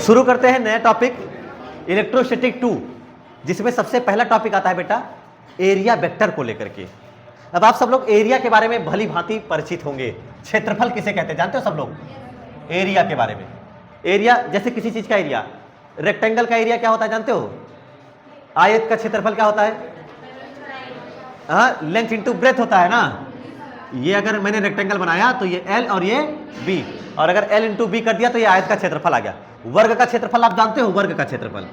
शुरू करते हैं नया टॉपिक इलेक्ट्रोस्टैटिक 2, जिसमें सबसे पहला टॉपिक आता है बेटा एरिया वेक्टर को लेकर के। अब आप सब लोग एरिया के बारे में भली भांति परिचित होंगे। क्षेत्रफल किसे कहते हैं जानते हो सब लोग? एरिया के बारे में। एरिया जैसे किसी चीज का एरिया, रेक्टेंगल का एरिया क्या होता है जानते हो? आयत का क्षेत्रफल क्या होता है? हाँ, लेंथ इंटू ब्रेथ होता है ना। ये अगर मैंने रेक्टेंगल बनाया तो ये एल और ये बी, और अगर एल इंटू बी कर दिया तो ये आयत का क्षेत्रफल आ गया। वर्ग का क्षेत्रफल आप जानते हो? वर्ग का क्षेत्रफल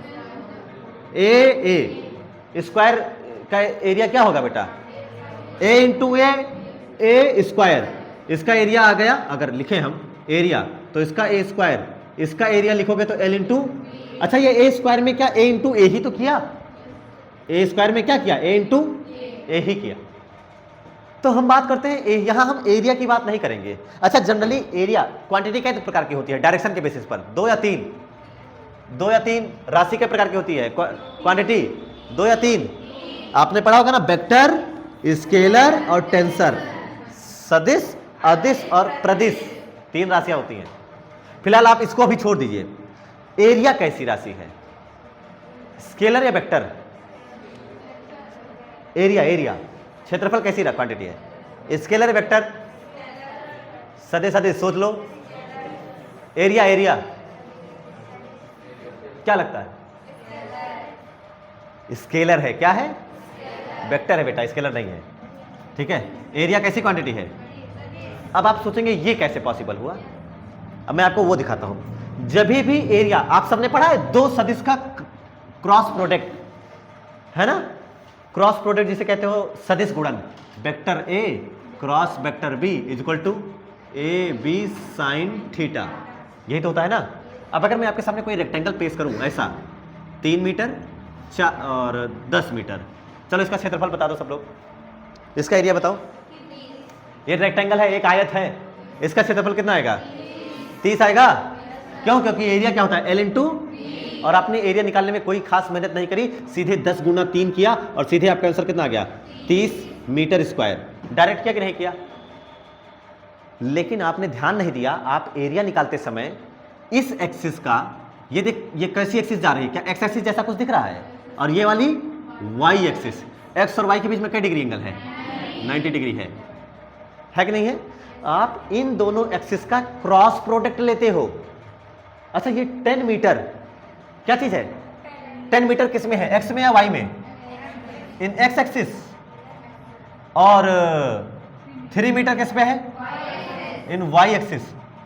ए स्क्वायर का एरिया क्या होगा बेटा? ए इंटू ए स्क्वायर। इसका एरिया आ गया, अगर लिखे हम एरिया तो इसका ए स्क्वायर, इसका एरिया लिखोगे तो एल इंटू। अच्छा, ये ए स्क्वायर में क्या ए इंटू ए ही तो किया? ए स्क्वायर में क्या किया? ए इंटू ए ही किया। तो हम बात करते हैं यहां हम एरिया की बात नहीं करेंगे। अच्छा, जनरली एरिया क्वांटिटी कई प्रकार की होती है, डायरेक्शन के बेसिस पर। दो या तीन राशि के प्रकार की होती है क्वांटिटी, 2 या 3। आपने पढ़ा होगा ना, वेक्टर, स्केलर और टेंसर, सदिश, अदिश और प्रदिश, 3 राशियां होती हैं। फिलहाल आप इसको अभी छोड़ दीजिए। एरिया कैसी राशि है? स्केलर या वेक्टर? एरिया क्षेत्रफल कैसी क्वांटिटी है? Scalar vector? सदिश सदिश सोच लो। एरिया क्या लगता है? स्केलर है। क्या है? वेक्टर है बेटा, स्केलर नहीं है। ठीक है, एरिया कैसी क्वांटिटी है? अब आप सोचेंगे ये कैसे पॉसिबल हुआ? अब मैं आपको वो दिखाता हूं। जब भी एरिया, आप सबने पढ़ा है दो सदिश का क्रॉस प्रोडक्ट, है ना? क्रॉस प्रोडक्ट जिसे कहते हो सदिश गुणन, vector A cross vector B is equal to A B sine theta, यही तो होता है ना। अब अगर मैं आपके सामने कोई रेक्टेंगल पेश करूं ऐसा 3 मीटर और 10 मीटर, चलो इसका क्षेत्रफल बता दो सब लोग, इसका एरिया बताओ। ये रेक्टेंगल है, एक आयत है, इसका क्षेत्रफल कितना आएगा? 30 आएगा। क्यों? क्योंकि एरिया क्या होता है? एल इंटू, और आपने एरिया निकालने में कोई खास मेहनत नहीं करी, सीधे 10 गुना 3 किया और सीधे आपका आंसर कितना आ गया? 30 मीटर स्क्वायर। डायरेक्ट किया कि नहीं किया? लेकिन आपने ध्यान नहीं दिया, आप एरिया निकालते समय इस एक्सिस का, ये देख, ये कैसी एक्सिस जा रही है? क्या एक्स एक्सिस जैसा कुछ दिख रहा है? और ये वाली वाई एक्सिस, एक्स और वाई के बीच में क्या डिग्री एंगल है? 90 डिग्री है कि नहीं है? आप इन दोनों एक्सिस का क्रॉस प्रोडक्ट लेते हो। अच्छा, ये 10 मीटर क्या चीज है? 10 मीटर किस में है? एक्स में या वाई में? इन एक्स एक्सिस। और 3 मीटर किस पे है? इन वाई एक्सिस।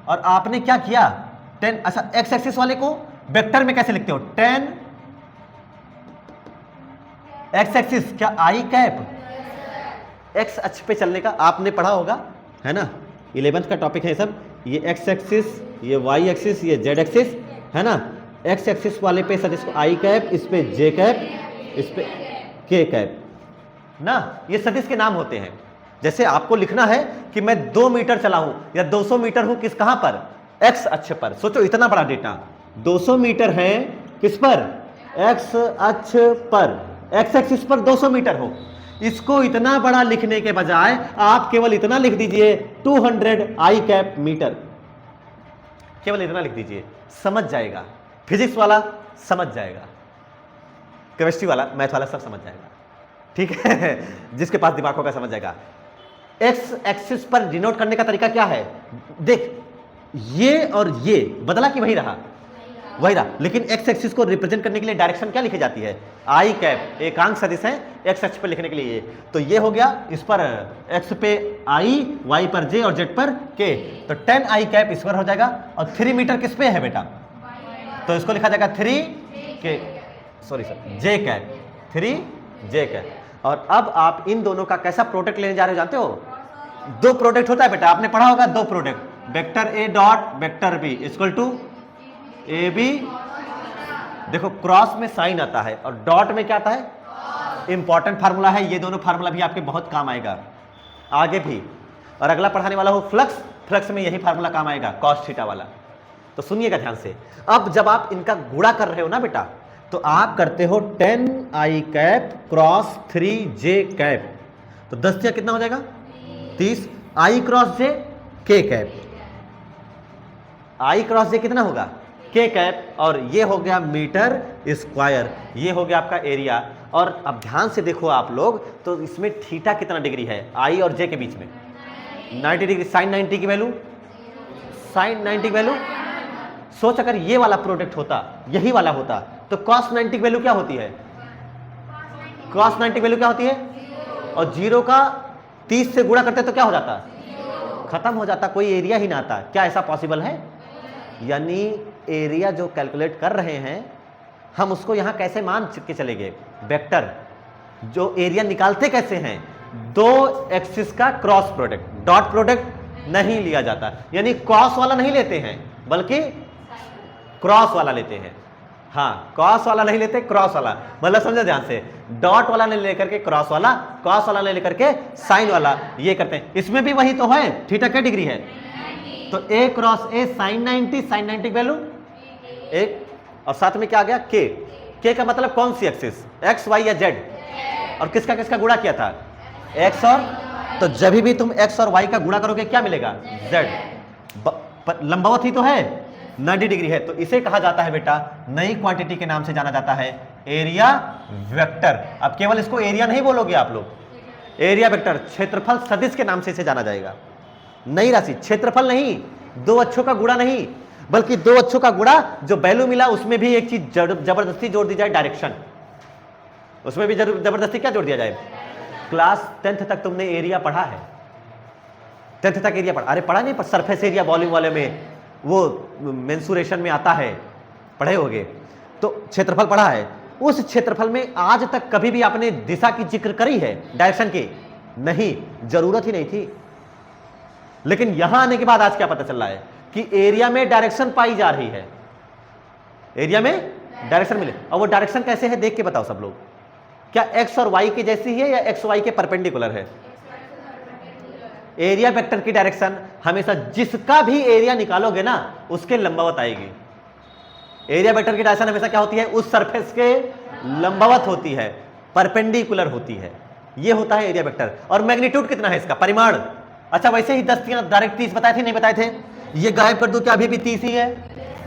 और आपने क्या किया? 10, अच्छा एक्स एक्सिस वाले को वेक्टर में कैसे लिखते हो? 10 एक्स एक्सिस, क्या आई कैप? एक्स अक्ष पे चलने का आपने पढ़ा होगा, है ना? 11th का टॉपिक है सब। ये एक्स एक्सिस, ये वाई एक्सिस, ये जेड एक्सिस, है ना? एक्स एक्सिस वाले पे सदिश को आई कैप, इस पे जे कैप, इस पे के कैप ना। ये सदिश के नाम होते हैं। जैसे आपको लिखना है कि मैं 2 मीटर चला हूं या 200 मीटर हूं, किस कहां पर? एक्स अक्ष पर। सोचो इतना बड़ा डेटा, 200 मीटर है किस पर? एक्स अक्ष पर। एक्स एक्सिस पर 200 मीटर हो, इसको इतना बड़ा लिखने के बजाय आप केवल इतना लिख दीजिए 200 आई कैप मीटर। केवल इतना लिख दीजिए, समझ जाएगा। फिजिक्स वाला समझ जाएगा, केमिस्ट्री वाला, मैथ वाला सब समझ जाएगा। ठीक है, जिसके पास दिमाग होगा समझ जाएगा। एक्स एक्सिस पर डिनोट करने का तरीका क्या है? देख, ये और ये बदला कि वही रहा? वही रहा। लेकिन एक्स एक्सिस को रिप्रेजेंट करने के लिए डायरेक्शन क्या लिखी जाती है? आई कैप। एकांक सदिश है एक्स अक्ष पर लिखने के लिए। तो ये हो गया, इस पर एक्स पे आई, वाई पर जे और जेड पर के, तो 10 आई कैप इस पर हो जाएगा। और 3 मीटर किस पे है बेटा? तो इसको लिखा जाएगा 3 के, सॉरी सर, जे कैप, 3 जे कैप। और अब आप इन दोनों का कैसा प्रोडक्ट लेने जा रहे हो जानते हो? 2 प्रोडक्ट होता है बेटा, आपने पढ़ा होगा 2 product, vector A dot vector B equal to A B. देखो क्रॉस में साइन आता है और डॉट में क्या आता है? इंपॉर्टेंट फार्मूला है। ये दोनों फार्मूला भी आपके बहुत काम आएगा आगे भी। और अगला पढ़ाने वाला हो फ्लक्स, फ्लक्स में यही फार्मूला काम आएगा, कॉस थीटा वाला। तो सुनिएगा ध्यान से। अब जब आप इनका गुणा कर रहे हो ना बेटा, तो आप करते हो 10 आई कैप क्रॉस 3 जे कैप, तो 10 से कितना हो जाएगा? 30 आई क्रॉस जे के कैप। आई क्रॉस जे कितना होगा? के कैप, और ये हो गया मीटर स्क्वायर, ये हो गया आपका एरिया। और अब ध्यान से देखो आप लोग, तो इसमें थीटा कितना डिग्री है आई और जे के बीच में? 90 डिग्री। साइन 90 की वैल्यू, साइन 90 की वैल्यू, सोच अगर ये वाला प्रोडक्ट होता, यही वाला होता, तो कॉस 90 की वैल्यू क्या होती है? कॉस 90 की वैल्यू क्या होती है? और 0 का 30 से गुणा करते तो क्या हो जाता? खत्म हो जाता, कोई एरिया ही ना आता। क्या ऐसा पॉसिबल है? यानी एरिया जो कैलकुलेट कर रहे हैं हम, उसको यहां कैसे मान के चले गए? वेक्टर। जो एरिया निकालते कैसे हैं? दो एक्सिस का क्रॉस प्रोडक्ट, डॉट प्रोडक्ट नहीं लिया जाता, यानी क्रॉस वाला नहीं लेते हैं बल्कि क्रॉस वाला लेते हैं। हाँ, क्रॉस वाला नहीं लेते, क्रॉस वाला, मतलब समझो ध्यान से, डॉट वाला नहीं लेकर के क्रॉस वाला, क्रॉस वाला नहीं लेकर के साइन वाला, ये करते हैं। इसमें भी वही तो है, थीटा क्या डिग्री है? तो a cross a sine 90, sine 90 की वैल्यू एक, और साथ में क्या आ गया? k का मतलब कौन सी एक्सिस? x, y या z? और किसका किसका गुणा किया था? x और, तो जब भी तुम x और y का गुणा करोगे क्या मिलेगा? z। लंबवत ही तो है, 90 डिग्री है, तो इसे कहा जाता है बेटा, नई क्वांटिटी के नाम से जाना जाता है एरिया वेक्टर। अब केवल इसको एरिया नहीं बोलोगे आप लोग, एरिया वेक्टर, क्षेत्रफल सदिश के नाम से इसे जाना जाएगा। नई राशि, क्षेत्रफल नहीं, दो अक्षों का गुणा नहीं, बल्कि दो अक्षों का गुणा, जो वैल्यू मिला उसमें भी एक चीज जबरदस्ती जोड़ दी जाए, डायरेक्शन। उसमें भी जबरदस्ती क्या जोड़ दिया जाए? क्लास 10th तक तुमने एरिया पढ़ा है? 10th तक एरिया पढ़ा? अरे पढ़ा नहीं, पर सरफेस एरिया वॉल्यूम वाले में वो मेंसुरेशन में आता है, पढ़े होगे। तो क्षेत्रफल पढ़ा है। उस क्षेत्रफल में आज तक कभी भी आपने दिशा की जिक्र करी है डायरेक्शन की? नहीं, जरूरत ही नहीं थी। लेकिन यहां आने के बाद आज क्या पता चल रहा है कि एरिया में डायरेक्शन पाई जा रही है, एरिया में डायरेक्शन मिले। और वो डायरेक्शन कैसे है देख के बताओ सब लोग, क्या एक्स और वाई की जैसी है या एक्स वाई के परपेंडिकुलर है? एरिया वेक्टर की डायरेक्शन हमेशा जिसका भी एरिया निकालोगे ना उसके लंबवत आएगी। एरिया वेक्टर की डायरेक्शन हमेशा क्या होती है? उस सरफेस के लंबवत होती है, परपेंडिकुलर होती है। ये होता है एरिया वेक्टर। और मैग्नीट्यूड कितना है इसका? परिमाण। अच्छा, वैसे ही 10 डायरेक्ट 30 बताए थे, नहीं बताए थे? ये गायब कर दो, क्या अभी भी 30 ही है?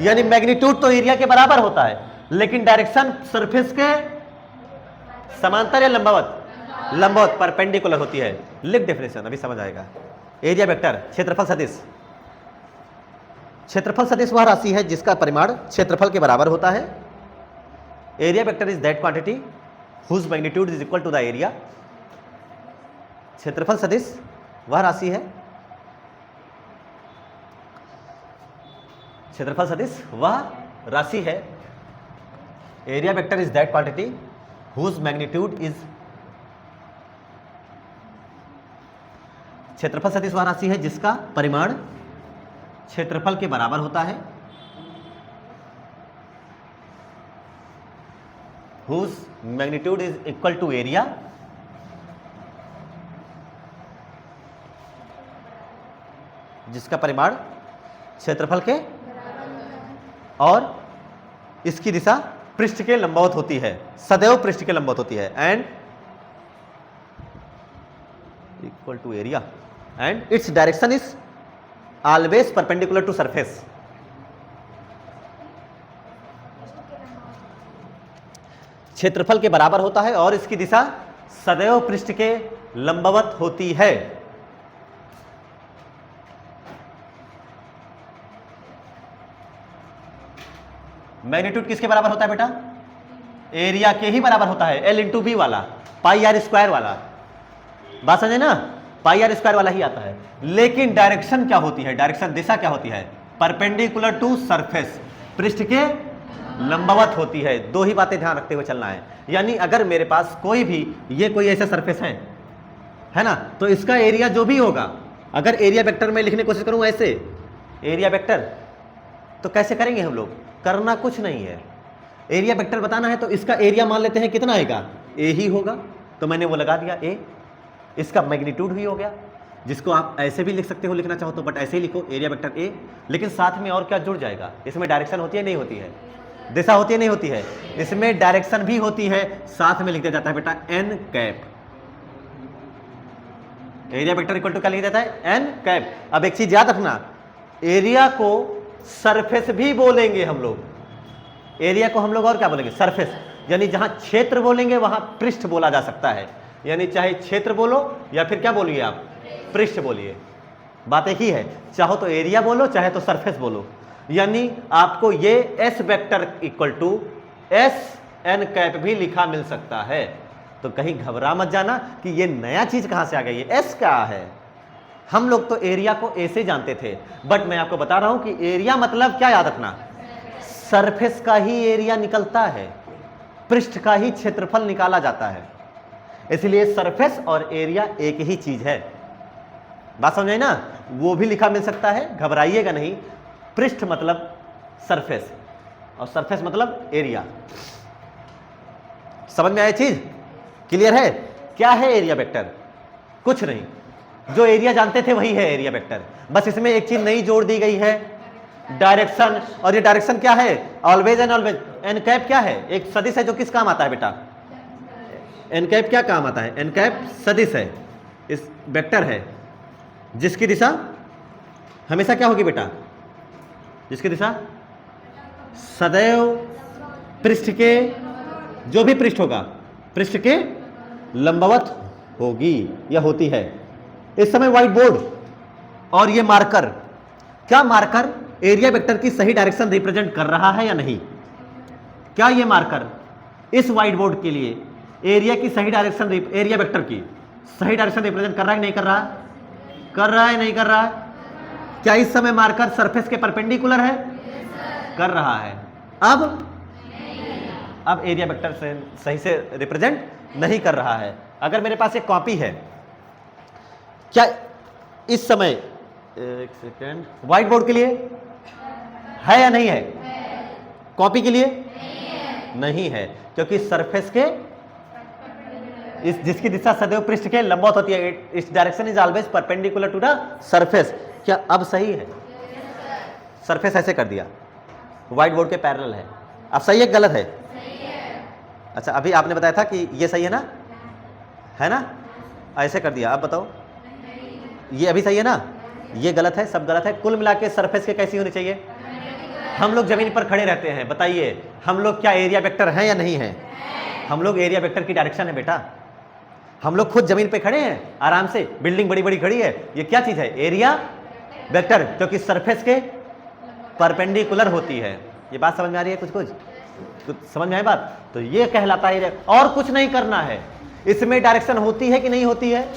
यानी मैग्नीट्यूड तो एरिया के बराबर होता है, लेकिन डायरेक्शन सरफेस के समांतर या लंबवत? लंबवत, परपेंडिकुलर होती है। लिख डेफिनेशन, अभी समझ आएगा। एरिया वेक्टर, क्षेत्रफल सदिश। क्षेत्रफल सदिश वह राशि है जिसका परिमाण क्षेत्रफल के बराबर होता है। Area vector is that quantity whose magnitude is equal to the area. क्षेत्रफल सदिश वह राशि है, क्षेत्रफल सदिश वह राशि है, area vector is that quantity whose magnitude is, क्षेत्रफल सदिश वह राशि है जिसका परिमाण क्षेत्रफल के बराबर होता है, whose magnitude is equal to area, जिसका परिमाण क्षेत्रफल के, और इसकी दिशा पृष्ठ के लंबवत होती है, सदैव पृष्ठ के लंबवत होती है, and equal to area, and its direction is always perpendicular to surface. क्षेत्रफल के बराबर होता है और इसकी दिशा सदैव पृष्ठ के लंबवत होती है। मैग्नीट्यूड किसके बराबर होता है बेटा? एरिया के ही बराबर होता है, L इंटू बी वाला, पाई आर स्क्वायर वाला। बात समझे ना? पाई आर स्क्वायर वाला ही आता है। लेकिन डायरेक्शन क्या होती है? डायरेक्शन दिशा क्या होती है? परपेंडिकुलर टू सरफेस, पृष्ठ के लंबवत होती है। दो ही बातें ध्यान रखते हुए चलना है। यानी अगर मेरे पास कोई भी, ये कोई ऐसा सरफेस है ना, तो इसका एरिया जो भी होगा, अगर एरिया वेक्टर में लिखने की कोशिश करूं ऐसे एरिया वेक्टर, तो कैसे करेंगे हम लोग? करना कुछ नहीं है। एरिया वेक्टर बताना है तो इसका एरिया मान लेते हैं कितना आएगा? ए ही होगा, तो मैंने वो लगा दिया ए। इसका मैग्नीट्यूड भी हो गया, जिसको आप ऐसे भी लिख सकते हो लिखना चाहो तो, बट ऐसे ही लिखो एरिया वेक्टर ए। लेकिन साथ में और क्या जुड़ जाएगा? इसमें डायरेक्शन होती है नहीं होती है? दिशा होती है नहीं होती है? इसमें डायरेक्शन भी होती है, साथ में लिख दिया जाता है बेटा n cap. Area vector equal to क्या लिख देता है? N cap. अब एक चीज याद रखना, एरिया को सरफेस भी बोलेंगे हम लोग। एरिया को हम लोग और क्या बोलेंगे? सरफेस। यानी जहां क्षेत्र बोलेंगे वहां पृष्ठ बोला जा सकता है। यानी चाहे क्षेत्र बोलो या फिर क्या बोलिए आप, पृष्ठ बोलिए, बात एक ही है। चाहो तो एरिया बोलो, चाहे तो सरफेस बोलो। यानी आपको ये S vector equal to S n cap भी लिखा मिल सकता है। तो कहीं घबरा मत जाना कि ये नया चीज कहां से आ गई है, एस क्या है। हम लोग तो एरिया को ए से जानते थे, बट मैं आपको बता रहा हूं कि एरिया मतलब क्या, याद रखना, सरफेस का ही एरिया निकलता है, पृष्ठ का ही क्षेत्रफल निकाला जाता है। इसलिए सरफेस और एरिया एक ही चीज है। बात समझ आई ना? वो भी लिखा मिल सकता है, घबराइएगा नहीं। पृष्ठ मतलब सरफेस और सरफेस मतलब एरिया। समझ में आया चीज? क्लियर है? क्या है एरिया वेक्टर? कुछ नहीं, जो एरिया जानते थे वही है एरिया वेक्टर। बस इसमें एक चीज नई जोड़ दी गई है, डायरेक्शन। और ये डायरेक्शन क्या है? Always and always. N cap क्या है? एक सदिश है जो किस काम आता है बेटा? एन कैप क्या काम आता है? एन कैप सदिश है, इस वेक्टर है जिसकी दिशा हमेशा क्या होगी बेटा? जिसकी दिशा सदैव पृष्ठ के, जो भी पृष्ठ होगा पृष्ठ के लंबवत होगी या होती है। इस समय व्हाइट बोर्ड और ये मार्कर, क्या मार्कर एरिया वेक्टर की सही डायरेक्शन रिप्रेजेंट कर रहा है या नहीं? क्या ये मार्कर इस व्हाइट बोर्ड के लिए एरिया की सही डायरेक्शन, एरिया वेक्टर की सही डायरेक्शन रिप्रेजेंट कर रहा है कि नहीं कर रहा? कर रहा है, नहीं कर रहा? क्या इस समय मार्कर सरफेस के परपेंडिकुलर है? कर रहा है। अब एरिया वेक्टर से सही से रिप्रेजेंट नहीं कर रहा है। अगर मेरे पास एक कॉपी है, क्या इस समय, एक सेकेंड, व्हाइट बोर्ड के लिए है या नहीं है? कॉपी के लिए नहीं है, क्योंकि सरफेस के इस जिसकी दिशा सदैव पृष्ठ के लंबवत होती है, इस direction is always perpendicular to the surface. क्या अब सही है? सरफेस ऐसे कर दिया, व्हाइट बोर्ड के पैरेलल है। अब सही है गलत है? अच्छा, अभी आपने बताया था कि ये सही है ना, है ना? ऐसे कर दिया, अब बताओ ये अभी सही है ना? ये गलत है, सब गलत है। कुल मिला के सरफेस के कैसी होनी चाहिए? हम लोग जमीन पर खड़े रहते हैं, बताइए हम लोग क्या एरिया वेक्टर हैं या नहीं है? हम लोग एरिया वेक्टर की डायरेक्शन है बेटा। हम लोग खुद जमीन पे खड़े हैं आराम से, बिल्डिंग बड़ी बड़ी खड़ी है, ये क्या चीज है? एरिया वेक्टर, क्योंकि सरफेस के परपेंडिकुलर होती है। ये बात समझ में आ रही है? कुछ समझ में आई बात? तो ये कहलाता है, और कुछ नहीं करना है। इसमें डायरेक्शन होती है कि नहीं होती है?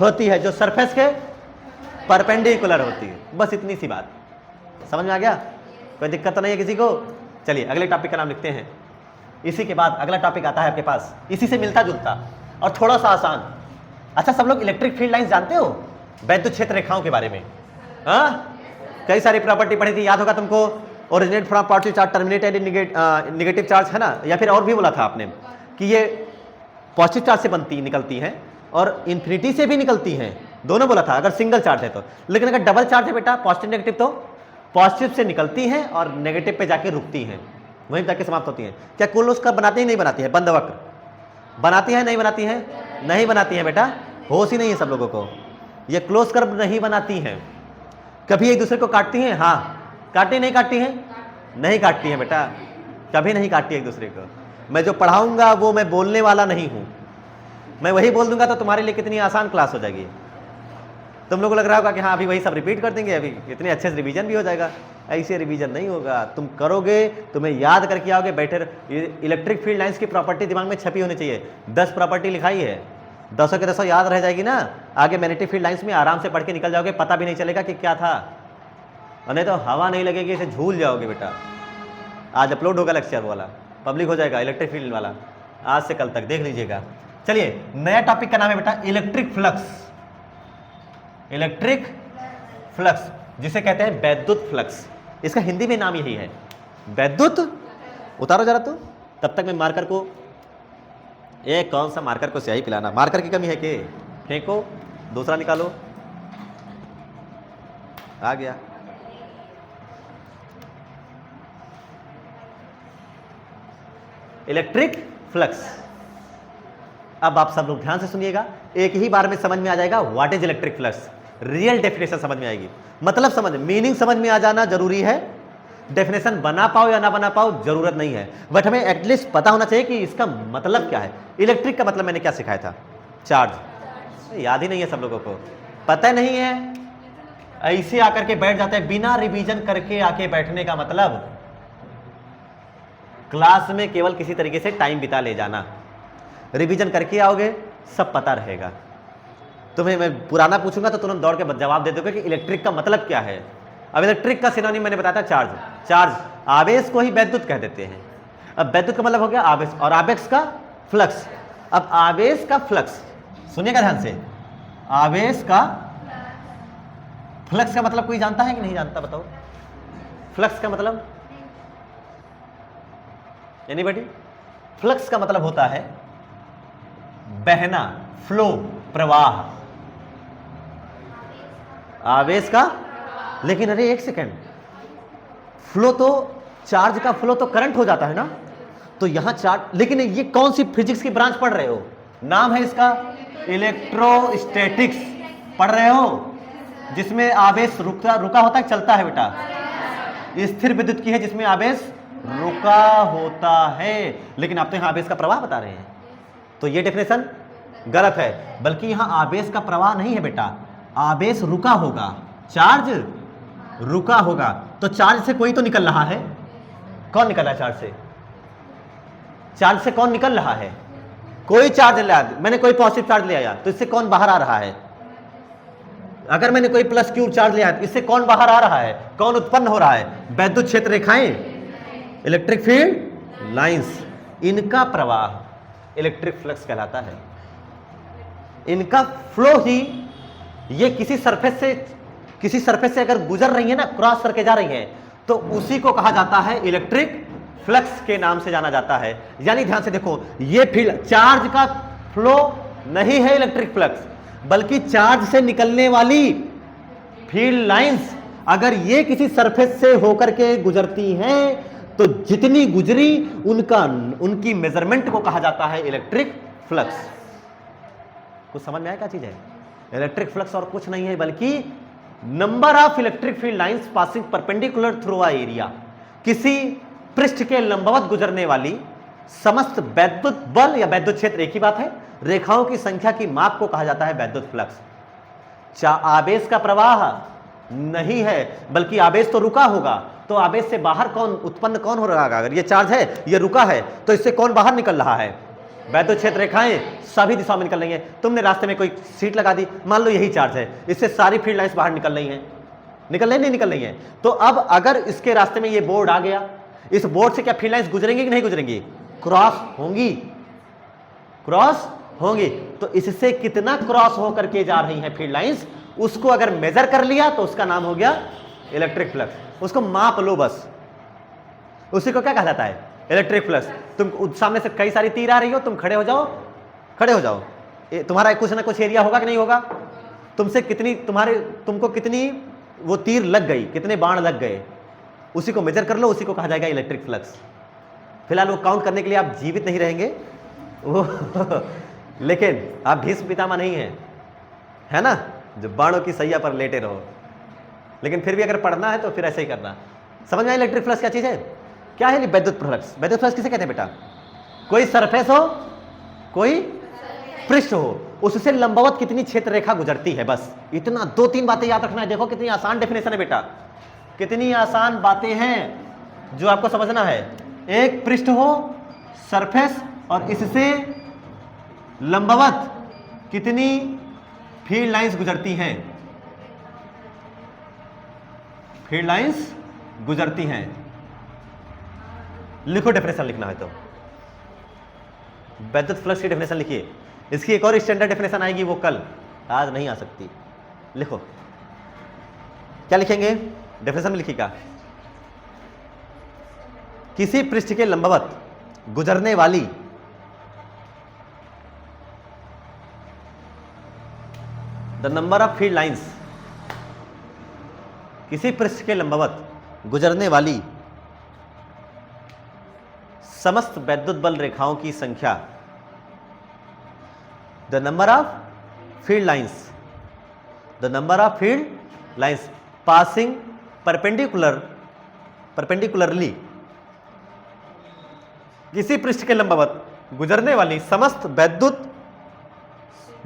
होती है, जो सरफेस के परपेंडिकुलर होती है। बस इतनी सी बात समझ में आ गया? कोई दिक्कत तो नहीं है किसी को? चलिए अगले टॉपिक का नाम लिखते हैं। इसी के बाद अगला टॉपिक आता है आपके पास, इसी से मिलता जुलता और थोड़ा सा आसान। अच्छा, सब लोग इलेक्ट्रिक फील्ड लाइंस जानते हो? वैद्युत क्षेत्र रेखाओं के बारे में कई सारी प्रॉपर्टी पढ़ी थी, याद होगा तुमको। Originate from positive charge, terminated in negative charge, है ना? या फिर और भी बोला था आपने कि ये पॉजिटिव चार्ज से निकलती हैं और इन्फिनिटी से भी निकलती हैं, दोनों बोला था अगर सिंगल चार्ज है तो। लेकिन अगर डबल चार्ज है बेटा, पॉजिटिव नेगेटिव, तो पॉजिटिव से निकलती हैं और नेगेटिव पे जाके रुकती हैं, वहीं जाके समाप्त होती हैं। क्या क्लोज कर्व बनाती है नहीं बनाती है? बंद वक्र बनाती है नहीं बनाती है? नहीं बनाती है बेटा, होश ही नहीं है सब लोगों को। ये क्लोज कर्व नहीं बनाती हैं। कभी एक दूसरे को काटती हैं? हाँ काटती, नहीं काटती हैं? नहीं काटती हैं बेटा, कभी नहीं काटती एक दूसरे को। मैं जो पढ़ाऊंगा वो मैं बोलने वाला नहीं हूं, मैं वही बोल दूंगा तो तुम्हारे लिए कितनी आसान क्लास हो जाएगी। तुम लोगों को लग रहा होगा कि हाँ अभी वही सब रिपीट कर देंगे, अभी इतने अच्छे से रिवीजन भी हो जाएगा। ऐसे रिवीजन नहीं होगा, तुम करोगे, तुम्हें याद करके आओगे, बैठे। इलेक्ट्रिक फील्ड लाइंस की प्रॉपर्टी दिमाग में छपी होनी चाहिए। 10 प्रॉपर्टी लिखाई है, 10 के 10 याद रह जाएगी ना। आगे मैग्नेटिक फील्ड लाइंस में आराम से पढ़ के निकल जाओगे, पता भी नहीं चलेगा कि क्या था, और नहीं तो हवा नहीं लगेगी, इसे झूल जाओगे बेटा। आज अपलोड होगा लेक्चर वाला, पब्लिक हो जाएगा इलेक्ट्रिक फील्ड वाला, आज से कल तक देख लीजिएगा। चलिए नया टॉपिक का नाम है बेटा इलेक्ट्रिक फ्लक्स। इलेक्ट्रिक फ्लक्स जिसे कहते हैं वैद्युत फ्लक्स, इसका हिंदी में नाम यही है वैद्युत। उतारो जरा तो, तब तक मैं मार्कर को, ये कौन सा मार्कर को स्याही पिलाना, मार्कर की कमी है कि? फेंको, दूसरा निकालो। आ गया। Electric flux. अब आप सब लोग ध्यान से सुनिएगा, एक ही बार में समझ में आ जाएगा what is electric flux. Real definition समझ में आएगी। मतलब समझ, मीनिंग समझ में आ जाना जरूरी है, डेफिनेशन बना पाओ या ना बना पाओ जरूरत नहीं है, बट हमें एटलीस्ट पता होना चाहिए कि इसका मतलब क्या है। इलेक्ट्रिक का मतलब मैंने क्या सिखाया था? चार्ज। याद ही नहीं है सब लोगों को, पता नहीं है, ऐसे आकर के बैठ जाते हैं बिना रिवीजन करके। आके बैठने का मतलब क्लास में केवल किसी तरीके से टाइम बिता ले जाना, रिवीजन करके आओगे सब पता रहेगा। तुम्हें मैं पुराना पूछूंगा तो तुरंत दौड़ के जवाब दे दोगे कि इलेक्ट्रिक का मतलब क्या है। अब इलेक्ट्रिक का सिनोनिम मैंने बताया था चार्ज। चार्ज आवेश को ही वैद्युत कह देते हैं। अब वैद्युत का मतलब हो गया आवेश, और आवेश का फ्लक्स। अब आवेश का फ्लक्स सुनिएगा ध्यान से, आवेश का फ्लक्स का मतलब कोई जानता है कि नहीं जानता? बताओ फ्लक्स का मतलब। एनीबॉडी? फ्लक्स का मतलब होता है बहना, फ्लो, प्रवाह। आवेश का, लेकिन अरे एक सेकेंड, फ्लो तो चार्ज का फ्लो तो करंट हो जाता है ना, तो यहां चार्ज, लेकिन ये कौन सी फिजिक्स की ब्रांच पढ़ रहे हो? नाम है इसका इलेक्ट्रोस्टैटिक्स पढ़ रहे हो, जिसमें आवेश रुका होता है, चलता है बेटा। स्थिर विद्युत की है जिसमें आवेश रुका होता है, लेकिन आप तो यहां आवेश का प्रवाह बता रहे हैं, तो ये डेफिनेशन गलत है। बल्कि यहां आवेश का प्रवाह नहीं है बेटा, आवेश रुका होगा, चार्ज रुका होगा। तो चार्ज से कोई तो निकल रहा है, कौन निकल रहा है चार्ज से? चार्ज से कौन निकल रहा है? कोई चार्ज ले आया, मैंने कोई पॉजिटिव चार्ज ले आया तो इससे कौन बाहर आ रहा है? अगर मैंने कोई प्लस क्यू चार्ज ले आया तो इससे कौन बाहर आ रहा है? कौन उत्पन्न हो रहा है? वैद्युत क्षेत्र रेखाएं, इलेक्ट्रिक फील्ड लाइंस, इनका प्रवाह इलेक्ट्रिक फ्लक्स कहलाता है। इनका फ्लो ही, ये किसी सरफेस से अगर गुजर रही है ना, क्रॉस करके जा रही है, तो उसी को कहा जाता है इलेक्ट्रिक फ्लक्स के नाम से जाना जाता है। यानी ध्यान से देखो, ये फील्ड चार्ज का फ्लो नहीं है इलेक्ट्रिक फ्लक्स, बल्कि चार्ज से निकलने वाली फील्ड लाइंस अगर ये किसी सरफेस से होकर के गुजरती हैं, तो जितनी गुजरी उनकी मेजरमेंट को कहा जाता है इलेक्ट्रिक फ्लक्स। कुछ समझ में आया क्या चीज है? इलेक्ट्रिक फ्लक्स और कुछ नहीं है बल्कि number of electric field lines passing perpendicular through a area, किसी पृष्ठ के लंबवत गुजरने वाली समस्त वैद्युत बल या वैद्युत क्षेत्र, एक ही बात है, रेखाओं की संख्या की माप को कहा जाता है वैद्युत फ्लक्स। आवेश का प्रवाह नहीं है, बल्कि आवेश तो रुका होगा, तो आवेश से बाहर उत्पन्न कौन हो रहा है? अगर ये चार्ज है, ये रुका है, तो इससे कौन बाहर निकल रहा है? वैद्युत क्षेत्र रेखाएं सभी दिशाओं में निकल रही हैं। तुमने रास्ते में कोई सीट लगा दी, मान लो यही चार्ज है, इससे सारी फील्ड लाइंस बाहर निकल रही हैं, निकल रही नहीं निकल रही हैं। तो अब अगर इसके रास्ते में ये बोर्ड आ गया, इस बोर्ड से क्या फील्ड लाइंस गुजरेंगी कि नहीं गुजरेंगी? क्रॉस होंगी, क्रॉस होंगी। तो इससे कितना क्रॉस होकर के जा रही हैं फील्ड लाइंस, उसको अगर मेजर कर लिया तो उसका नाम हो गया इलेक्ट्रिक फ्लक्स। उसको माप लो बस, उसी को क्या कहा जाता है? Electric flux. तुम सामने से कई सारी तीर आ रही हो, तुम खड़े हो जाओ, खड़े हो जाओ, तुम्हारा कुछ ना कुछ एरिया होगा कि नहीं होगा? तुमको कितनी वो तीर लग गई, कितने बाण लग गए, उसी को मेजर कर लो, उसी को कहा जाएगा इलेक्ट्रिक फ्लक्स। फिलहाल वो काउंट करने के लिए आप जीवित नहीं रहेंगे वो लेकिन आप भीष्म पितामह नहीं है ना, जो बाणों की सैया पर लेटे रहो। लेकिन फिर भी अगर पढ़ना है तो फिर ऐसे ही करना। समझ में आया इलेक्ट्रिक फ्लक्स क्या चीज है? क्या है विद्युत फ्लक्स? विद्युत फ्लक्स किसे कहते हैं बेटा? कोई सरफेस हो, कोई पृष्ठ हो, उससे लंबवत कितनी क्षेत्र रेखा गुजरती है, बस इतना। 2-3 बातें याद रखना है। देखो कितनी आसान डेफिनेशन है बेटा, कितनी आसान बातें हैं जो आपको समझना है। एक पृष्ठ हो, सरफेस, और इससे लंबवत कितनी फील्ड लाइंस गुजरती हैं, फील्ड लाइंस गुजरती हैं। लिखो डेफिनेशन, लिखना है तो विद्युत फ्लक्स की डेफिनेशन लिखिए। इसकी एक और स्टैंडर्ड डेफिनेशन आएगी, वो कल, आज नहीं आ सकती। लिखो, क्या लिखेंगे? डेफिनेशन में लिखिएगा, किसी पृष्ठ के लंबवत गुजरने वाली the number of field lines, किसी पृष्ठ के लंबवत गुजरने वाली समस्त वैद्युत बल रेखाओं की संख्या, the number of field lines the number of field lines passing perpendicularly किसी पृष्ठ के लंबवत गुजरने वाली समस्त वैद्युत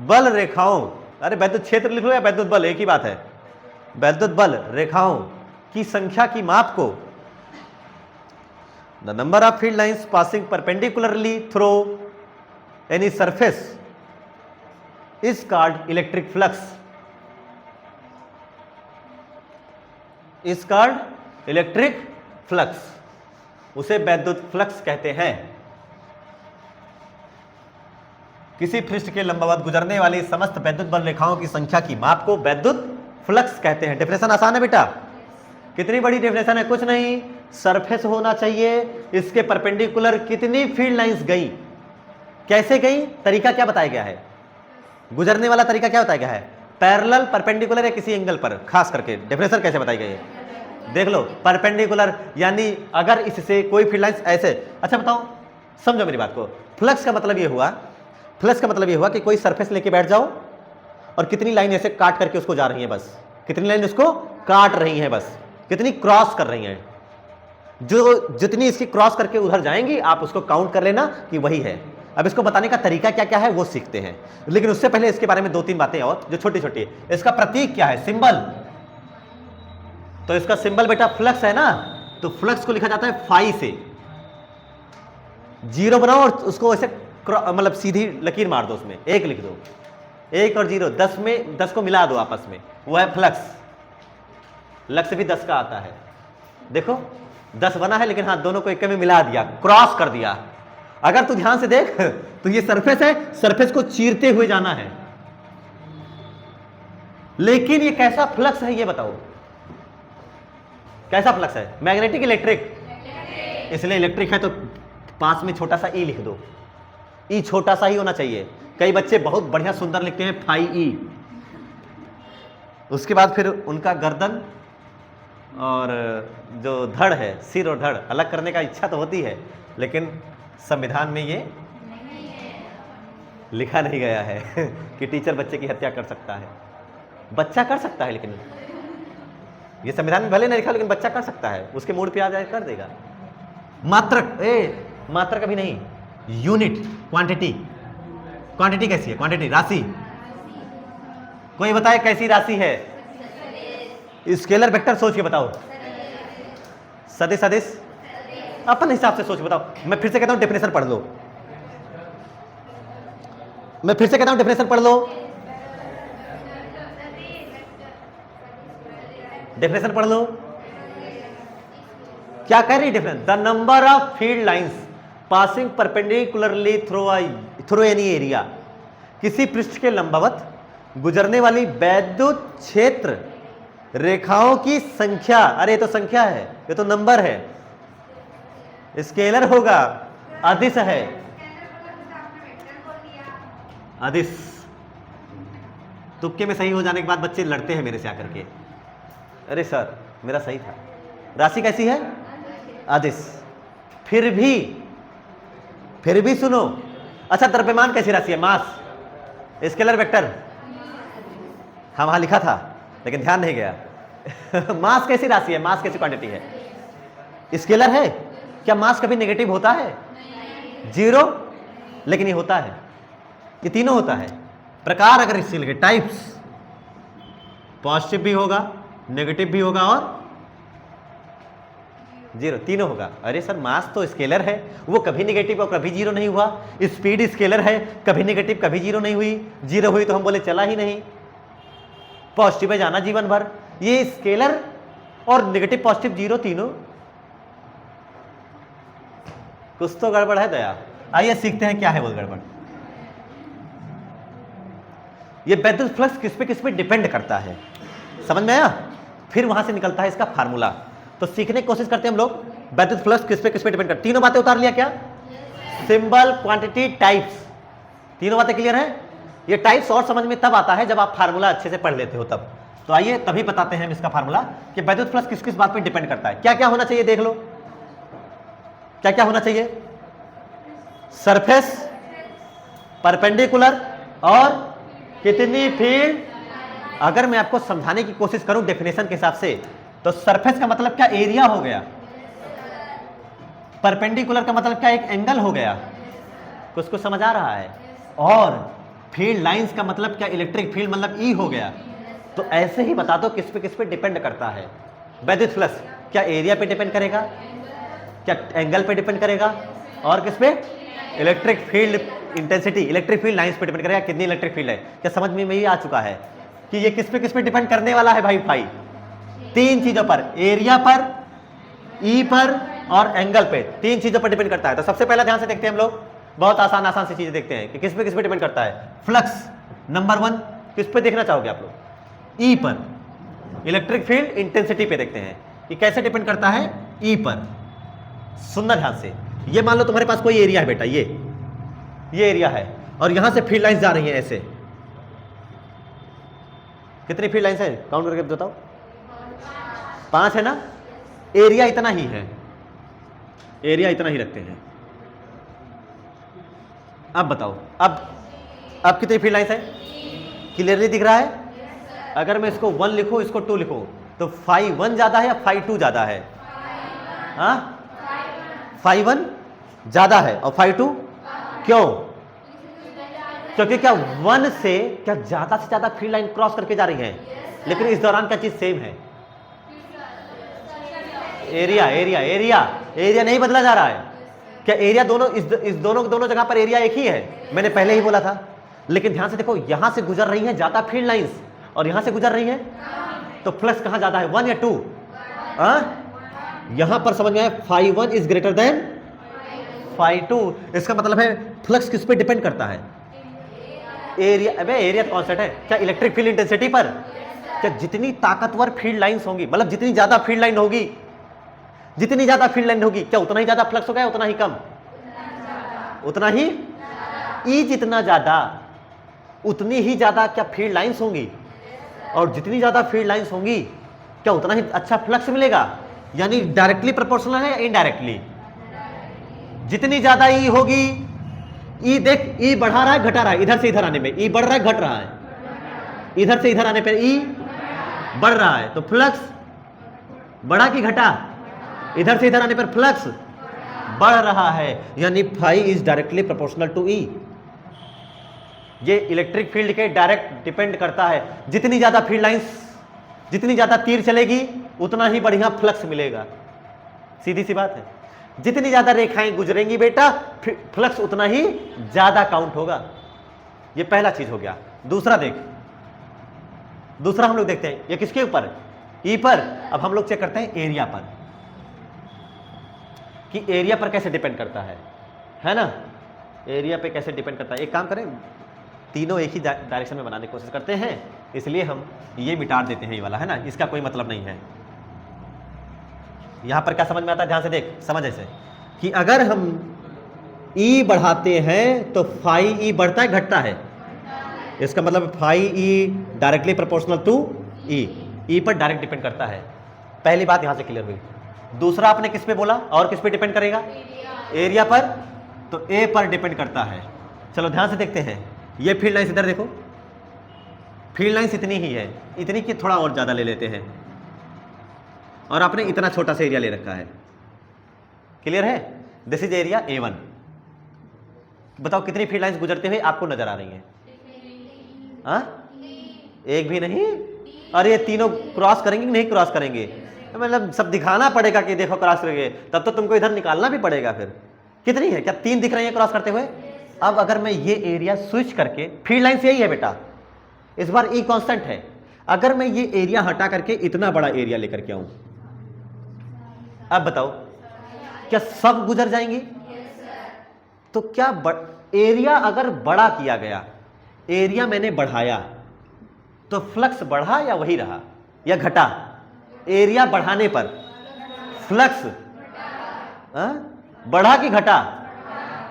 बल रेखाओं, अरे वैद्युत क्षेत्र लिख लो या वैद्युत बल, एक ही बात है, वैद्युत बल रेखाओं की संख्या की माप को the number of field lines passing perpendicularly through any surface is called electric flux, is called electric flux, उसे वैद्युत फ्लक्स कहते हैं। किसी पृष्ठ के लंबवत गुजरने वाली समस्त वैद्युत बल रेखाओं की संख्या की माप को वैद्युत फ्लक्स कहते हैं। डेफिनेशन आसान है बेटा, कितनी बड़ी डेफिनेशन है, कुछ नहीं, सरफेस होना चाहिए, इसके परपेंडिकुलर कितनी फील्ड लाइंस गई, कैसे गई, तरीका क्या बताया गया है, गुजरने वाला तरीका क्या बताया गया है, पैरेलल परपेंडिकुलर है किसी एंगल पर, खास करके डेफिनेशन कैसे बताई गई है देख लो, परपेंडिकुलर यानी अगर इससे कोई फील्ड लाइंस ऐसे, अच्छा बताओ समझो मेरी बात को, फ्लक्स का मतलब ये हुआ, फ्लक्स का मतलब ये हुआ कि कोई सरफेस लेके बैठ जाओ और कितनी लाइन ऐसे काट करके उसको जा रही है, बस कितनी लाइन उसको काट रही है, बस कितनी क्रॉस कर रही हैं, जो जितनी इसकी क्रॉस करके उधर जाएंगी आप उसको काउंट कर लेना कि वही है। अब इसको बताने का तरीका क्या क्या है वो सीखते हैं, लेकिन उससे पहले इसके बारे में दो तीन बातें और जो छोटी छोटी है। इसका प्रतीक क्या है, सिंबल, तो इसका सिंबल बेटा फ्लक्स है ना, तो फ्लक्स को लिखा जाता है फाई से, जीरो बनाओ और उसको ऐसे मतलब सीधी लकीर मार दो, उसमें एक लिख दो, एक और जीरो 10 में 10 को मिला दो आपस में, वो है फ्लक्स। लक्स भी 10 का आता है, देखो 10 बना है लेकिन हाँ दोनों को एक में मिला दिया, क्रॉस कर दिया। अगर तू ध्यान से देख तो ये सरफेस है, सरफेस को चीरते हुए जाना है, लेकिन ये कैसा फ्लक्स है ये बताओ, कैसा फ्लक्स है, मैग्नेटिक इलेक्ट्रिक, इसलिए इलेक्ट्रिक है तो पास में छोटा सा ई लिख दो, ई छोटा सा ही होना चाहिए। कई बच्चे बहुत बढ़िया सुंदर लिखते हैं फाई ई, उसके बाद फिर उनका गर्दन और जो धड़ है, सिर और धड़ अलग करने का इच्छा तो होती है, लेकिन संविधान में ये लिखा नहीं गया है कि टीचर बच्चे की हत्या कर सकता है। बच्चा कर सकता है, लेकिन ये संविधान में भले नहीं लिखा, लेकिन बच्चा कर सकता है, उसके मूड पे आ जाए कर देगा। मात्रक, मात्रक अभी नहीं, यूनिट, क्वांटिटी, क्वांटिटी कैसी है, क्वांटिटी राशि, कोई बताए कैसी राशि है, स्केलर वेक्टर सोच के बताओ, सदिश, सदिश अपन हिसाब से सोच बताओ। मैं फिर से कहता हूं डेफिनेशन पढ़ लो, मैं फिर से कहता हूं डेफिनेशन पढ़ लो, डेफिनेशन पढ़ लो, क्या कह रही definition, the number of field lines passing perpendicularly through any area, किसी पृष्ठ के लंबवत गुजरने वाली वैद्युत क्षेत्र रेखाओं की संख्या, अरे ये तो संख्या है, ये तो नंबर है, स्केलर होगा, अदिश है, अदिश। तुक्के में सही हो जाने के बाद बच्चे लड़ते हैं मेरे से आकर के, अरे सर मेरा सही था, राशि कैसी है, अदिश। फिर भी सुनो, अच्छा द्रव्यमान कैसी राशि है, मास, स्केलर वेक्टर, हाँ वहां लिखा था लेकिन ध्यान नहीं गया मास कैसी राशि है, मास कैसी क्वांटिटी है, स्केलर है, क्या मास कभी नेगेटिव होता है, जीरो, लेकिन ये होता है, ये तीनों होता है। प्रकार अगर इससे लिखे, टाइप्स, पॉजिटिव भी होगा, नेगेटिव भी होगा और जीरो, तीनों होगा। अरे सर मास तो स्केलर है, वो कभी नेगेटिव और कभी जीरो नहीं हुआ, स्पीड स्केलर है, कभी नेगेटिव कभी जीरो नहीं हुई, जीरो हुई तो हम बोले चला ही नहीं, पॉजिटिव है जाना जीवन भर, ये स्केलर और नेगेटिव पॉजिटिव जीरो तीनों, कुछ तो गड़बड़ है दया। आइए सीखते हैं क्या है वो गड़बड़। ये वैद्युत फ्लक्स किस पे डिपेंड करता है, समझ में आया, फिर वहां से निकलता है इसका फार्मूला। तो सीखने की कोशिश करते हैं हम लोग, वैद्युत फ्लक्स किस पे डिपेंड करता है। तीनों बातें उतार लिया क्या, सिंबल, क्वांटिटी, टाइप्स, तीनों बातें क्लियर है। ये टाइप्स और समझ में तब आता है जब आप फार्मूला अच्छे से पढ़ लेते हो तब। तो आइए तभी बताते हैं हम इसका फार्मूला कि वैद्युत फ्लक्स किस किस बात पे डिपेंड करता है। क्या क्या होना चाहिए देख लो, क्या क्या होना चाहिए, सरफेस, परपेंडिकुलर और कितनी फील्ड अगर मैं आपको समझाने की कोशिश करूं डेफिनेशन के हिसाब से, तो सरफेस का मतलब क्या एरिया हो गया, परपेंडिकुलर का मतलब क्या एक एंगल हो गया, कुछ कुछ समझ आ रहा है, और फील्ड लाइंस का मतलब क्या इलेक्ट्रिक फील्ड मतलब ई हो गया। तो ऐसे ही बता दो किस पे डिपेंड करता है। विद्युत फ्लक्स क्या एरिया पे डिपेंड करेगा, क्या एंगल पे डिपेंड करेगा, और किस पे, electric field intensity, electric field lines पे डिपेंड करेगा कितनी इलेक्ट्रिक फील्ड है। क्या समझ में ये आ चुका है कि ये किस पे डिपेंड करने वाला है भाई? तीन चीजों पर, एरिया पर, ई पर और एंगल पे, तीन चीजों पर डिपेंड करता है। तो सबसे पहला ध्यान से देखते हैं हम लोग, बहुत आसान सी चीजें देखते हैं कि किस पे डिपेंड करता है। फ्लक्स नंबर 1 किस पे देखना चाहोगे आप लोग? ई पर, इलेक्ट्रिक फील्ड इंटेंसिटी पे देखते हैं कि कैसे डिपेंड करता है, ई पर। सुनना ध्यान से, ये मान लो तुम्हारे पास कोई एरिया है बेटा, ये एरिया है और यहां से फील्ड लाइंस जा रही हैं ऐसे। कितनी फील्ड लाइंस है काउंट करके बताओ? 5 है ना। एरिया इतना ही है, एरिया इतना ही रखते हैं। अब बताओ, अब कितनी फील्ड लाइंस है? क्लियरली दिख रहा है? अगर मैं इसको 1 लिखूं, इसको 2 लिखूं, तो फाई 1 ज्यादा है या फाई 2 ज्यादा है? हाँ, फाई 1 ज्यादा है और फाई 2 क्यों? क्योंकि क्या 1 से क्या ज्यादा से ज्यादा फील्ड लाइन क्रॉस करके जा रही है, लेकिन इस दौरान क्या चीज सेम है? एरिया नहीं बदला जा रहा है। क्या एरिया दोनों इस दोनों जगह पर एरिया एक ही है? मैंने पहले ही बोला था। लेकिन ध्यान से देखो, यहां से गुजर रही है ज्यादा फील्ड लाइंस और यहां से गुजर रही है, तो फ्लक्स कहां ज्यादा है, 1 या 2? यहां पर समझ में आया, phi 1 is greater than phi 2। इसका मतलब है फ्लक्स किस पे डिपेंड करता है? एरिया। अबे एरिया कांस्टेंट है। क्या इलेक्ट्रिक फील्ड इंटेंसिटी पर? क्या जितनी ताकतवर फील्ड लाइंस होंगी, मतलब जितनी ज्यादा फील्ड लाइन होगी, क्या उतना ही ज्यादा फ्लक्स होगा, उतना ही कम? उतना ही। ई जितना ज्यादा, उतनी ही ज्यादा क्या फील्ड लाइंस होंगी, और जितनी ज्यादा फील्ड लाइंस होंगी क्या उतना ही अच्छा फ्लक्स मिलेगा। यानी डायरेक्टली प्रोपोर्शनल है या इनडायरेक्टली? जितनी ज्यादा ई होगी, ई देख, ई बढ़ा रहा है घटा रहा है, इधर से इधर आने में ई बढ़ रहा है घट रहा है, इधर से इधर आने पर ई बढ़ रहा है, तो फ्लक्स बढ़ा कि घटा? इधर से इधर आने पर फ्लक्स बढ़ रहा है, यानी phi is directly proportional to E. ये इलेक्ट्रिक फील्ड के डायरेक्ट डिपेंड करता है। जितनी ज्यादा फील्ड लाइंस, जितनी ज्यादा तीर चलेगी, उतना ही बढ़िया फ्लक्स मिलेगा। सीधी सी बात है, जितनी ज्यादा रेखाएं गुजरेंगी बेटा, फ्लक्स उतना ही ज्यादा काउंट होगा। ये पहला चीज हो गया। दूसरा देख, दूसरा हम लोग देखते हैं, ये किसके ऊपर? ई पर। अब हम लोग चेक करते हैं एरिया पर, कि एरिया पर कैसे डिपेंड करता है ना? एरिया पे कैसे डिपेंड करता है? एक काम करें, तीनों एक ही डायरेक्शन में बनाने की कोशिश करते हैं, इसलिए हम ये मिटा देते हैं, ये वाला है ना, इसका कोई मतलब नहीं है। यहां पर क्या समझ में आता है? ध्यान से देख, समझ ऐसे कि अगर हम ई बढ़ाते हैं तो फाई ई बढ़ता है घटता है? इसका मतलब phi E directly proportional to E पर डायरेक्ट डिपेंड करता है। पहली बात यहां से क्लियर हुई। दूसरा आपने किस पे बोला, और किस पे डिपेंड करेगा? एरिया पर। तो ए पर डिपेंड करता है। चलो ध्यान से देखते हैं, ये फील्ड लाइंस इधर देखो, फील्ड लाइंस इतनी ही है, इतनी की थोड़ा और ज्यादा ले लेते हैं, और आपने इतना छोटा सा एरिया ले रखा है। क्लियर है? This is area A1। बताओ कितनी फील्ड लाइंस गुजरते हुए आपको नजर आ रही हैं? एक भी नहीं? अरे ये तीनों क्रॉस करेंगे कि नहीं क्रॉस करेंगे? मतलब सब दिखाना पड़ेगा कि देखो क्रॉस करेंगे, तब तो तुमको इधर निकालना भी पड़ेगा। फिर कितनी है? क्या 3 दिख रही है क्रॉस करते हुए? अब अगर मैं ये एरिया स्विच करके, फील्ड लाइंस यही है बेटा, इस बार ई कांस्टेंट है, अगर मैं ये एरिया हटा करके इतना बड़ा एरिया लेकर के आऊं, अब बताओ क्या सब गुजर जाएंगी? तो क्या एरिया अगर बड़ा किया गया, एरिया मैंने बढ़ाया, तो फ्लक्स बढ़ा या वही रहा या घटा? एरिया बढ़ाने पर फ्लक्स बढ़ा कि घटा?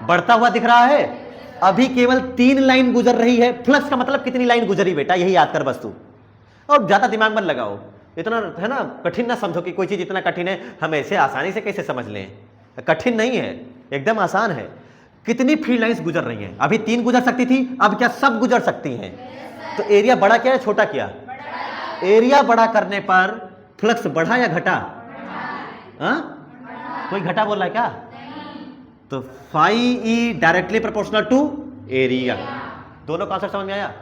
बढ़ता हुआ दिख रहा है। अभी केवल 3 लाइन गुजर रही है, फ्लक्स का मतलब कितनी लाइन गुजरी बेटा, यही याद कर बस तू। और ज्यादा दिमाग मत लगाओ, इतना है ना कठिन ना समझो कि कोई चीज इतना कठिन है हम ऐसे आसानी से कैसे समझ लें। कठिन नहीं है, एकदम आसान है। कितनी फील्ड लाइंस गुजर रही हैं? अभी 3 गुजर सकती थी, अब क्या सब गुजर सकती हैं? तो एरिया बड़ा किया या छोटा किया? एरिया बड़ा करने पर फ्लक्स बढ़ा या घटा? हाँ, कोई घटा बोल रहा है क्या? तो phi E directly proportional to area. दोनों कॉन्सेप्ट समझ में आया?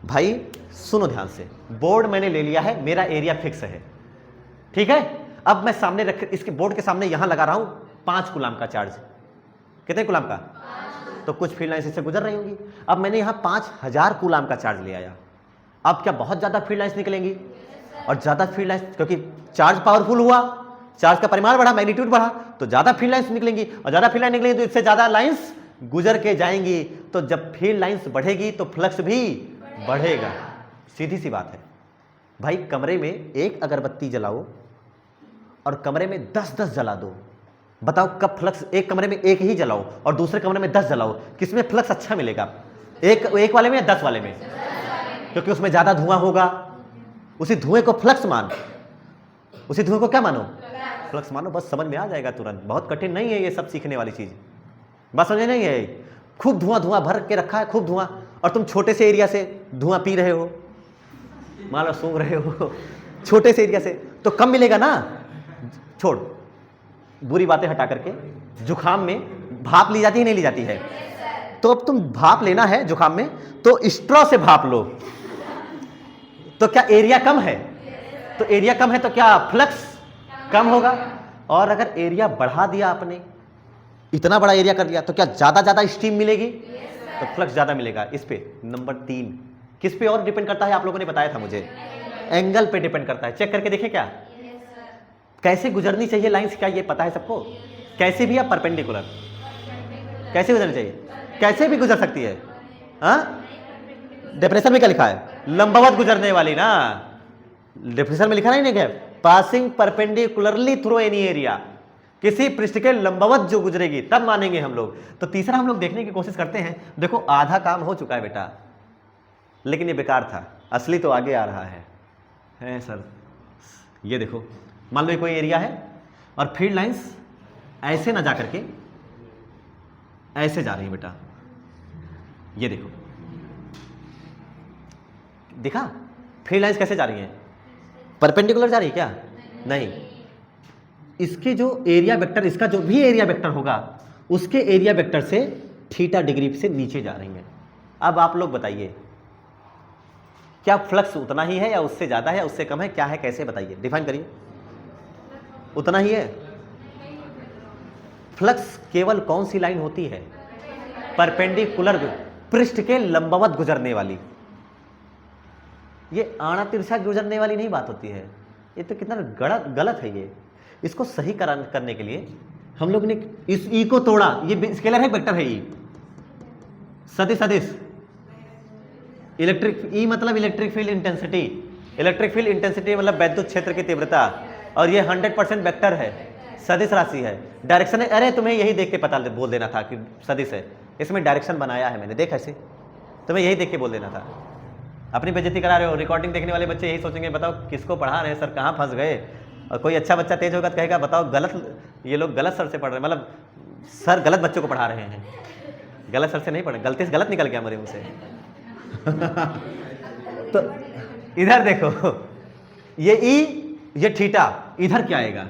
भाई सुनो ध्यान से, बोर्ड मैंने ले लिया है, मेरा एरिया फिक्स है, ठीक है। अब मैं सामने रख, इसके बोर्ड के सामने यहां लगा रहा हूं 5 कूलाम का चार्ज। कितने कूलाम का? तो कुछ फील्ड लाइन्स इससे गुजर रही होंगी। अब मैंने यहां 5000 कूलाम का चार्ज ले आया। अब क्या बहुत ज्यादा फील्ड लाइन्स निकलेंगी? और ज्यादा फील्ड लाइन्स, क्योंकि चार्ज पावरफुल हुआ, चार्ज का परिमाण बढ़ा, मैग्नीट्यूड बढ़ा, तो ज्यादा फील्ड लाइन्स निकलेंगी। और ज्यादा फील्ड लाइन निकलेंगी तो इससे ज्यादा लाइन्स गुजर के जाएंगी। तो जब फील्ड लाइन्स बढ़ेगी तो फ्लक्स भी बढ़ेगा। सीधी सी बात है भाई। कमरे में एक अगरबत्ती जलाओ और कमरे में 10-10 जला दो, बताओ कब फ्लक्स? एक कमरे में एक ही जलाओ और दूसरे कमरे में 10 जलाओ, किसमें फ्लक्स अच्छा मिलेगा? एक वाले में या 10 वाले में? क्योंकि उसमें ज्यादा धुआं होगा। उसी धुएं को फ्लक्स मान, उसी धुएं को क्या मानो? फ्लक्स मानो। बस समझ में आ जाएगा तुरंत। बहुत कठिन नहीं है ये सब सीखने वाली चीज, बस समझे नहीं है। खूब धुआं भर के रखा है, खूब धुआं, और तुम छोटे से एरिया से धुआं पी रहे हो, मान लो सूंघ रहे हो छोटे से एरिया से, तो कम मिलेगा ना। छोड़, बुरी बातें हटा करके, जुखाम में भाप ली जाती है नहीं ली जाती है? तो अब तुम भाप लेना है जुखाम में, तो स्ट्रॉ से भाप लो, तो क्या एरिया कम है? तो एरिया कम है तो क्या फ्लक्स कम होगा? और अगर एरिया बढ़ा दिया आपने, इतना बड़ा एरिया कर दिया, तो क्या ज्यादा स्टीम मिलेगी? तो फ्लक्स ज्यादा मिलेगा। इस पे नंबर 3 किस पे और डिपेंड करता है? आप लोगों ने बताया था मुझे, एंगल पे डिपेंड करता है। चेक करके देखें क्या कैसे गुजरनी चाहिए लाइंस, क्या ये पता है सबको? कैसे भी? या परपेंडिकुलर कैसे गुजरनी चाहिए? कैसे भी गुजर सकती है। हाँ, डेफिनेशन में क्या लिखा है? लंबवत गुजरने वाली ना। डेफिनेशन में लिखा नहीं क्या? Passing perpendicularly through any area, किसी पृष्ठ के लंबवत जो गुजरेगी तब मानेंगे हम लोग। तो तीसरा हम लोग देखने की कोशिश करते हैं। देखो आधा काम हो चुका है बेटा, लेकिन ये बेकार था, असली तो आगे आ रहा है सर। ये देखो, मान लो ये कोई एरिया है और फील्ड लाइंस ऐसे ना जा करके ऐसे जा रही है बेटा। ये देखो, दिखा फील्ड लाइंस कैसे जा रही है? परपेंडिकुलर जा रही है क्या? नहीं, इसके जो एरिया वेक्टर, इसका जो भी एरिया वेक्टर होगा, उसके एरिया वेक्टर से थीटा डिग्री से नीचे जा रही है। अब आप लोग बताइए, क्या फ्लक्स उतना ही है या उससे ज्यादा है या उससे कम है? क्या है, कैसे बताइए, डिफाइन करिए। उतना ही है। फ्लक्स केवल कौन सी लाइन होती है? परपेंडिकुलर, पृष्ठ के लंबवत गुजरने वाली। ये आड़ा तिरछा गुजरने वाली नहीं बात होती है। ये तो कितना गलत है। ये इसको सही करने के लिए हम लोग ने इस ई को तोड़ा। ये स्केलर है, वेक्टर है। ई सदिश इलेक्ट्रिक, ई मतलब electric field intensity. Electric field intensity मतलब वैद्युत क्षेत्र की तीव्रता। और ये 100% वेक्टर है, सदिश राशि है। डायरेक्शन है, अरे तुम्हें यही देख के पता बोल देना था कि सदिश है। इसमें डायरेक्शन बनाया है मैंने, देख ऐसे, तुम्हें यही देख के बोल देना था। अपनी बेइज्जती करा रहे हो। रिकॉर्डिंग देखने वाले बच्चे यही सोचेंगे, बताओ किसको पढ़ा रहे हैं सर, कहाँ फंस गए। और कोई अच्छा बच्चा तेज होगा तो कहेगा बताओ गलत, ये लोग गलत सर से पढ़ रहे हैं, मतलब सर गलत बच्चों को पढ़ा रहे हैं। गलत सर से नहीं पढ़े, गलती से गलत निकल गया मेरे मुंह से तो इधर देखो, ये ई, ये थीटा, इधर क्या आएगा?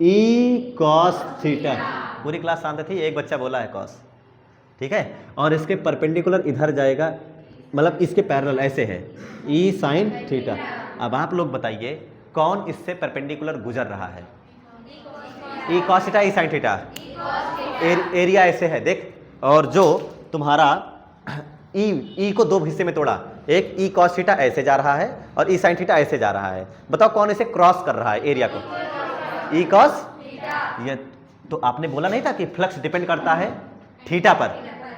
ई कॉस थीटा। पूरी क्लास शांत थी, एक बच्चा बोला है कॉस, ठीक है। और इसके परपेंडिकुलर इधर जाएगा, मतलब इसके पैरेलल ऐसे है, ई साइन थीटा। अब आप लोग बताइए कौन इससे परपेंडिकुलर गुजर रहा है? ई कॉस थीटा, ई साइन थीटा। एरिया ऐसे है देख, और जो तुम्हारा ई को दो हिस्से में तोड़ा, एक ई कॉस थीटा ऐसे जा रहा है और ई साइन थीटा ऐसे जा रहा है। बताओ कौन इसे क्रॉस कर रहा है एरिया को? E cos. ये तो आपने बोला नहीं था कि फ्लक्स डिपेंड करता है थीटा पर,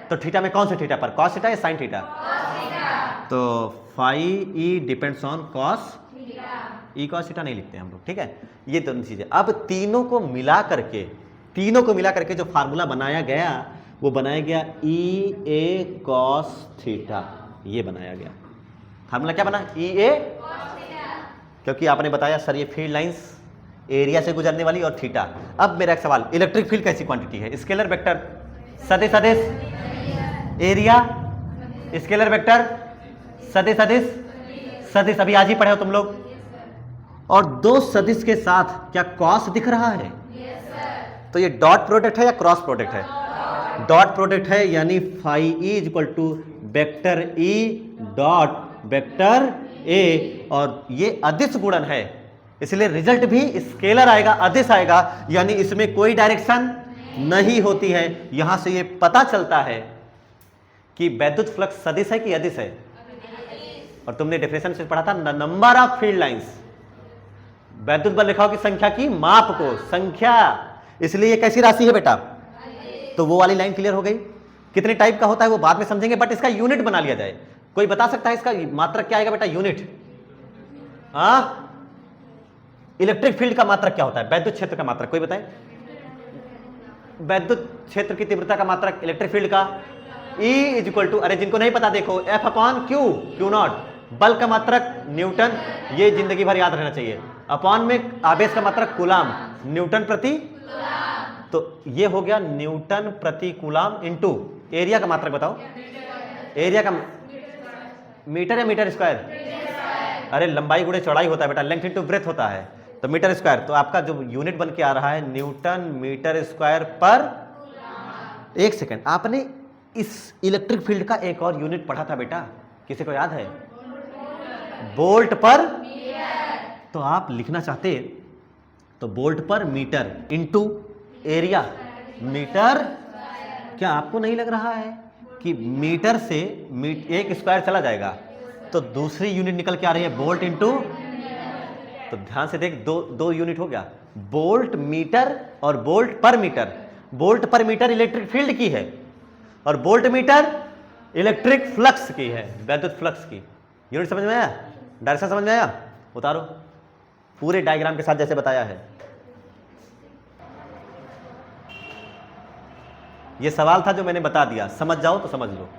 तो थीटा में कौन से थीटा पर? कॉस थीटा या साइन थीटा? तो phi E depends on cos, E cos theta नहीं लिखते हम लोग, ठीक है। ये दोनों चीजें। अब तीनों को मिला करके जो फार्मूला बनाया गया वो बनाया गया ई ए कॉस थीटा। ये बनाया गया फार्मूला। क्या बना? ई ए, क्योंकि आपने बताया सर ये फील्ड लाइंस एरिया से गुजरने वाली और थीटा। अब मेरा एक सवाल, इलेक्ट्रिक फील्ड कैसी क्वांटिटी है? स्केलर वेक्टर, सदिश एरिया, स्केलर वेक्टर सदिश सदिश सदिश अभी आज ही पढ़े हो तुम लोग। और दो सदिश के साथ क्या कॉस दिख रहा है? तो ये डॉट प्रोडक्ट है या क्रॉस प्रोडक्ट है? डॉट प्रोडक्ट है, यानी phi E is equal to vector E dot vector A, और ये अदिश गुणन है, इसलिए रिजल्ट भी स्केलर आएगा, अदिश आएगा, यानी इसमें कोई डायरेक्शन नहीं होती है। यहां से ये पता चलता है कि वैद्युत फ्लक्स सदिश है कि अदिश है। और तुमने डेफिनेशन से पढ़ा था नंबर ऑफ फील्ड लाइंस, वैद्युत बल रेखाओं की संख्या की माप को, संख्या, इसलिए ये कैसी राशि है बेटा? तो वो वाली लाइन क्लियर हो गई। कितने टाइप का होता है वो बाद में समझेंगे, बट इसका यूनिट बना लिया जाए। कोई बता सकता है इसका मात्रक क्या आएगा बेटा? यूनिट। इलेक्ट्रिक फील्ड का मात्रक क्या होता है? वैद्युत क्षेत्र का मात्रक कोई बताए? वैद्युत क्षेत्र की तीव्रता का मात्रक इलेक्ट्रिक फील्ड का E इज इक्वल टू, अरे जिनको नहीं पता देखो, F upon Q, Q not. बल का मात्रक न्यूटन, ये जिंदगी भर याद रहना चाहिए। अपॉन में आवेश का मात्रक कूलाम, न्यूटन प्रति, तो ये हो गया न्यूटन प्रति कूलाम इनटू एरिया का मात्रक बताओ। एरिया का मीटर या मीटर स्क्वायर? अरे लंबाई गुणे चौड़ाई होता है बेटा, लेंथ इनटू ब्रेथ होता है, तो मीटर स्क्वायर। तो आपका जो यूनिट बन के आ रहा है न्यूटन मीटर स्क्वायर पर। एक सेकंड, आपने इस इलेक्ट्रिक फील्ड का एक और यूनिट पढ़ा था बेटा, किसी को याद है? वोल्ट पर। तो आप लिखना चाहते तो वोल्ट पर मीटर इनटू एरिया मीटर। क्या आपको नहीं लग रहा है कि मीटर से एक स्क्वायर चला जाएगा तो दूसरी यूनिट निकल के आ रही है वोल्ट इनटू? तो ध्यान से देख, दो यूनिट हो गया, वोल्ट मीटर और वोल्ट पर मीटर। वोल्ट पर मीटर इलेक्ट्रिक फील्ड की है और वोल्ट मीटर इलेक्ट्रिक फ्लक्स की है, वैद्युत फ्लक्स की। यूनिट समझ में आया? डायरेक्शन समझ में आया? उतारो पूरे डायग्राम के साथ जैसे बताया है। ये सवाल था जो मैंने बता दिया, समझ जाओ तो समझ लो।